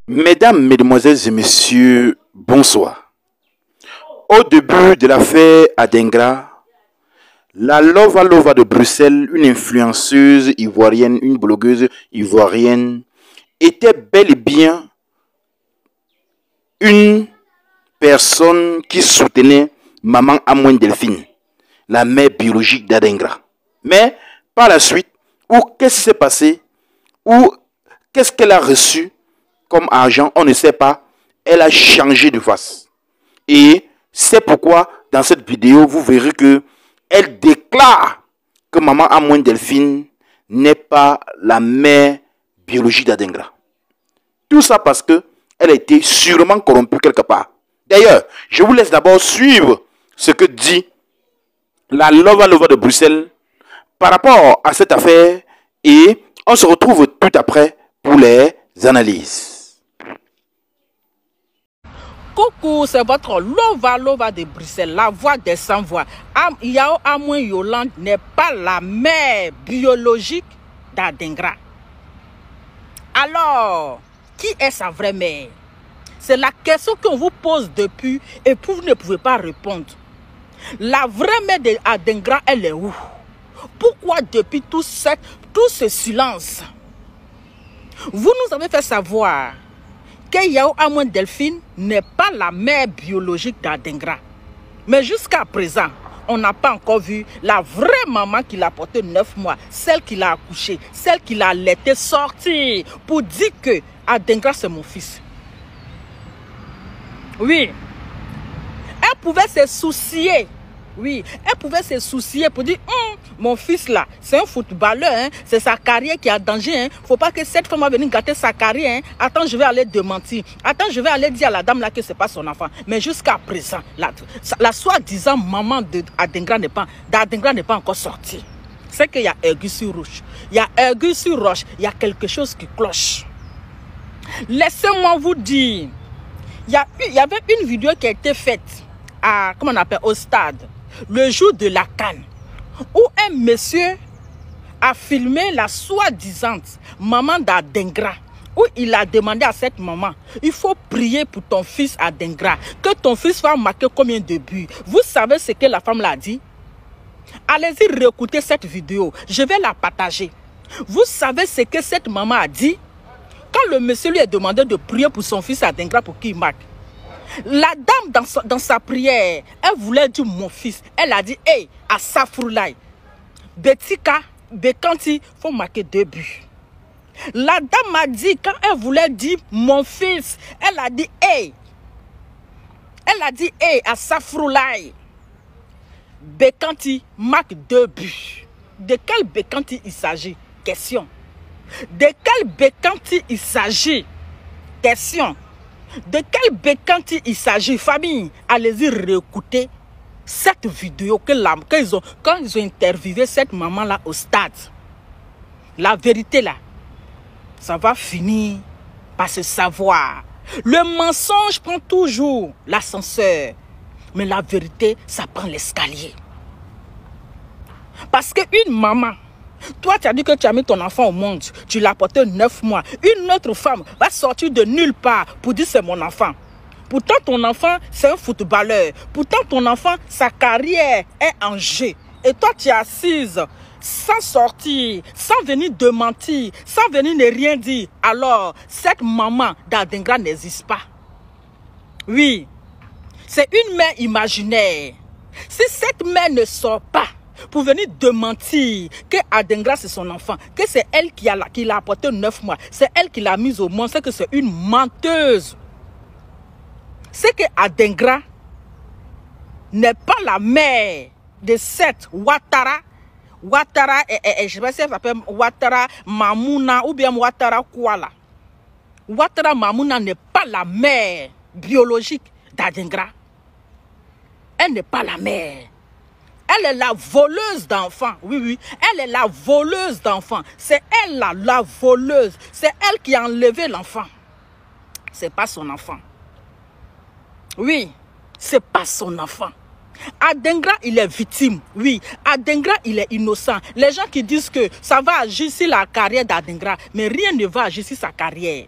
Mesdames, Mesdemoiselles et Messieurs, bonsoir. Au début de l'affaire Adengra, la Lova Lova de Bruxelles, une influenceuse ivoirienne, une blogueuse ivoirienne, était bel et bien une personne qui soutenait Maman Amoine Delphine, la mère biologique d'Adengra. Mais par la suite, qu'est-ce qui s'est passé? Ou qu'est-ce qu'elle a reçu comme argent? On ne sait pas. Elle a changé de face. Et c'est pourquoi dans cette vidéo, vous verrez que elle déclare que Maman Amoine Delphine n'est pas la mère biologique d'Adengra. Tout ça parce que elle a été sûrement corrompue quelque part. D'ailleurs, je vous laisse d'abord suivre ce que dit la Lova Lova de Bruxelles par rapport à cette affaire et on se retrouve tout après pour les analyses. Coucou, c'est votre Lova Lova de Bruxelles, la voix des sans-voix. Yao Amouen Yolande n'est pas la mère biologique d'Adengra. Alors, qui est sa vraie mère? C'est la question qu'on vous pose depuis et vous ne pouvez pas répondre. La vraie mère d'Adengra, elle est où? Pourquoi depuis tout ce silence? Vous nous avez fait savoir que Yao Amouen Delphine n'est pas la mère biologique d'Adengra. Mais jusqu'à présent, on n'a pas encore vu la vraie maman qui l'a porté 9 mois, celle qui l'a accouché, celle qui l'a laissé sortir pour dire que Adengra c'est mon fils. Oui. Elle pouvait se soucier. Oui, elle pouvait se soucier pour dire mon fils là, c'est un footballeur, hein, c'est sa carrière qui est en danger. Faut pas que cette femme va venir gâter sa carrière. Hein. Attends, je vais aller démentir. Attends, je vais aller dire à la dame là que c'est pas son enfant. Mais jusqu'à présent, la soi-disant maman d'Adengra n'est pas encore sortie. C'est qu'il y a aigu sur roche. Il y a aigu sur roche. Il y a quelque chose qui cloche. Laissez-moi vous dire, il y avait une vidéo qui a été faite à, comment on appelle, au stade, le jour de la CAN, où un monsieur a filmé la soi-disant maman d'Adengra, où il a demandé à cette maman, il faut prier pour ton fils Adengra, que ton fils va marquer combien de buts. Vous savez ce que la femme l'a dit? Allez-y réécouter cette vidéo, je vais la partager. Vous savez ce que cette maman a dit? Quand le monsieur lui a demandé de prier pour son fils Adengra pour qu'il marque, la dame dans sa prière, elle voulait dire mon fils. Elle a dit, hey, à Safroulaye, Betika, Bekanti, faut marquer 2 buts. La dame a dit, quand elle voulait dire mon fils, elle a dit, hey, à Safroulaye, Bekanti marque 2 buts. De quel Bekanti il s'agit? Question. De quel Bekanti il s'agit? Question. De quel Bekanti il s'agit? Famille, allez-y réécouter cette vidéo quand ils ont interviewé cette maman-là au stade. La vérité là, ça va finir par se savoir. Le mensonge prend toujours l'ascenseur, mais la vérité, ça prend l'escalier. Parce qu'une maman, toi, tu as dit que tu as mis ton enfant au monde, tu l'as porté 9 mois. Une autre femme va sortir de nulle part pour dire c'est mon enfant. Pourtant, ton enfant, c'est un footballeur. Pourtant, ton enfant, sa carrière est en jeu. Et toi, tu es assise sans sortir, sans venir démentir, sans venir ne rien dire. Alors, cette maman d'Adengra n'existe pas. Oui, c'est une mère imaginaire. Si cette mère ne sort pas, pour venir démentir que Adengra c'est son enfant, que c'est elle qui l'a apporté 9 mois, c'est elle qui l'a mise au monde, c'est que c'est une menteuse. C'est que Adengra n'est pas la mère de cette Ouattara, je sais pas si elle s'appelle Ouattara Mamouna ou bien Ouattara Kouala. Ouattara Mamouna n'est pas la mère biologique d'Adengra. Elle n'est pas la mère. Elle est la voleuse d'enfants. Oui, oui. Elle est la voleuse d'enfants. C'est elle la voleuse. C'est elle qui a enlevé l'enfant. C'est pas son enfant. Oui, c'est pas son enfant. Adengra, il est victime. Oui, Adengra, il est innocent. Les gens qui disent que ça va agir sur la carrière d'Adengra, mais rien ne va agir sur sa carrière.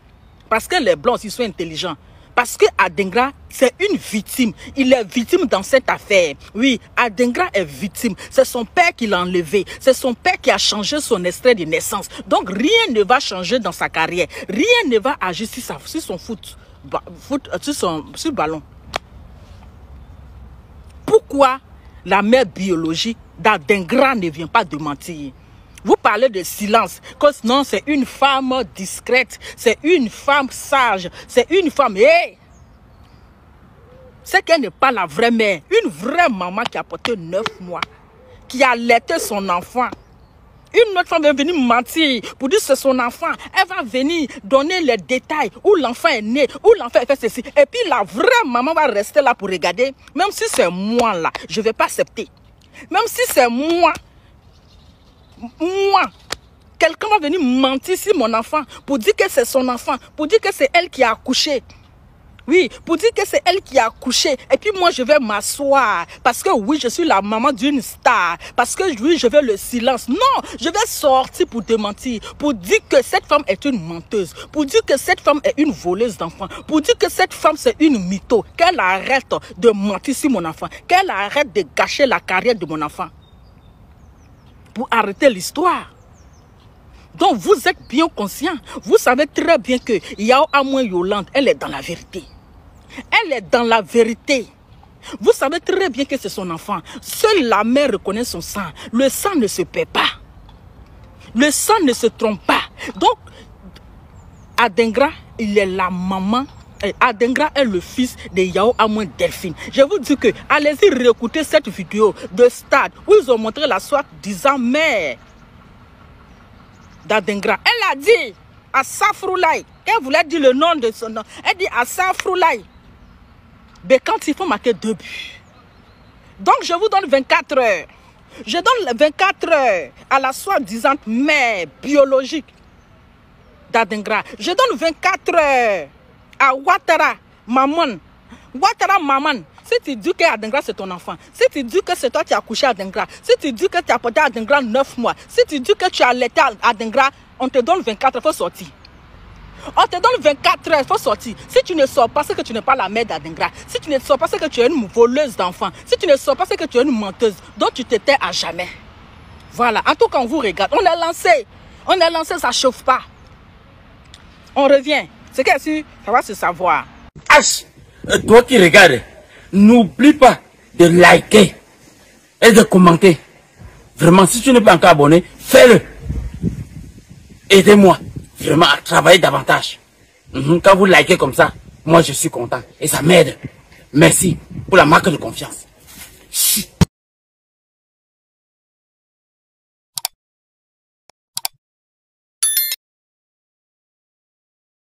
Parce que les blancs, ils sont intelligents. Parce que Adengra, c'est une victime. Il est victime dans cette affaire. Oui, Adengra est victime. C'est son père qui l'a enlevé. C'est son père qui a changé son extrait de naissance. Donc, rien ne va changer dans sa carrière. Rien ne va agir sur son sur ballon. Pourquoi la mère biologique d'Adengra ne vient pas de mentir? Vous parlez de silence, que non, c'est une femme discrète, c'est une femme sage, c'est une femme... Hey! C'est qu'elle n'est pas la vraie mère, une vraie maman qui a porté 9 mois, qui a allaité son enfant. Une autre femme va venir mentir pour dire que c'est son enfant. Elle va venir donner les détails où l'enfant est né, où l'enfant a fait ceci. Et puis la vraie maman va rester là pour regarder. Même si c'est moi là, je ne vais pas accepter. Même si c'est moi, quelqu'un va venir mentir sur mon enfant pour dire que c'est son enfant, pour dire que c'est elle qui a accouché. Oui, pour dire que c'est elle qui a accouché. Et puis moi, je vais m'asseoir. Parce que oui, je suis la maman d'une star. Parce que oui, je veux le silence. Non, je vais sortir pour démentir. Pour dire que cette femme est une menteuse. Pour dire que cette femme est une voleuse d'enfants. Pour dire que cette femme, c'est une mytho. Qu'elle arrête de mentir sur mon enfant. Qu'elle arrête de gâcher la carrière de mon enfant. Pour arrêter l'histoire. Donc vous êtes bien conscient. Vous savez très bien que Yao Amouin Yolande, elle est dans la vérité. Elle est dans la vérité. Vous savez très bien que c'est son enfant. Seule la mère reconnaît son sang. Le sang ne se perd pas. Le sang ne se trompe pas. Donc, Adengra, il est la maman. Adengra est le fils de Yao Amouin Delphine. Je vous dis que, allez-y réécouter cette vidéo de stade où ils ont montré la soi-disant mère d'Adengra. Elle a dit à Safroulaye, elle voulait dire le nom de son nom. Elle dit à Safroulaye, mais quand il faut marquer 2 buts. Donc je vous donne 24 heures. Je donne 24 heures à la soi-disant mère biologique d'Adengra. Je donne 24 heures à Ouattara Maman. Ouattara Maman. Si tu dis que Adengra c'est ton enfant, si tu dis que c'est toi qui as accouché Adengra, si tu dis que tu as porté Adengra 9 mois, si tu dis que tu as allaité Adengra, on te donne 24 heures, il faut sortir. On te donne 24 heures, il faut sortir. Si tu ne sors pas, c'est que tu n'es pas la mère d'Adengra. Si tu ne sors pas, c'est que tu es une voleuse d'enfants. Si tu ne sors pas, c'est que tu es une menteuse. Donc tu te tais à jamais. Voilà, en tout cas, on vous regarde. On est lancé. On est lancé, ça ne chauffe pas. On revient. C'est que si, ça va se savoir. H, toi qui regardes, n'oublie pas de liker et de commenter. Vraiment, si tu n'es pas encore abonné, fais-le. Aidez-moi vraiment à travailler davantage. Quand vous likez comme ça, moi je suis content et ça m'aide. Merci pour la marque de confiance.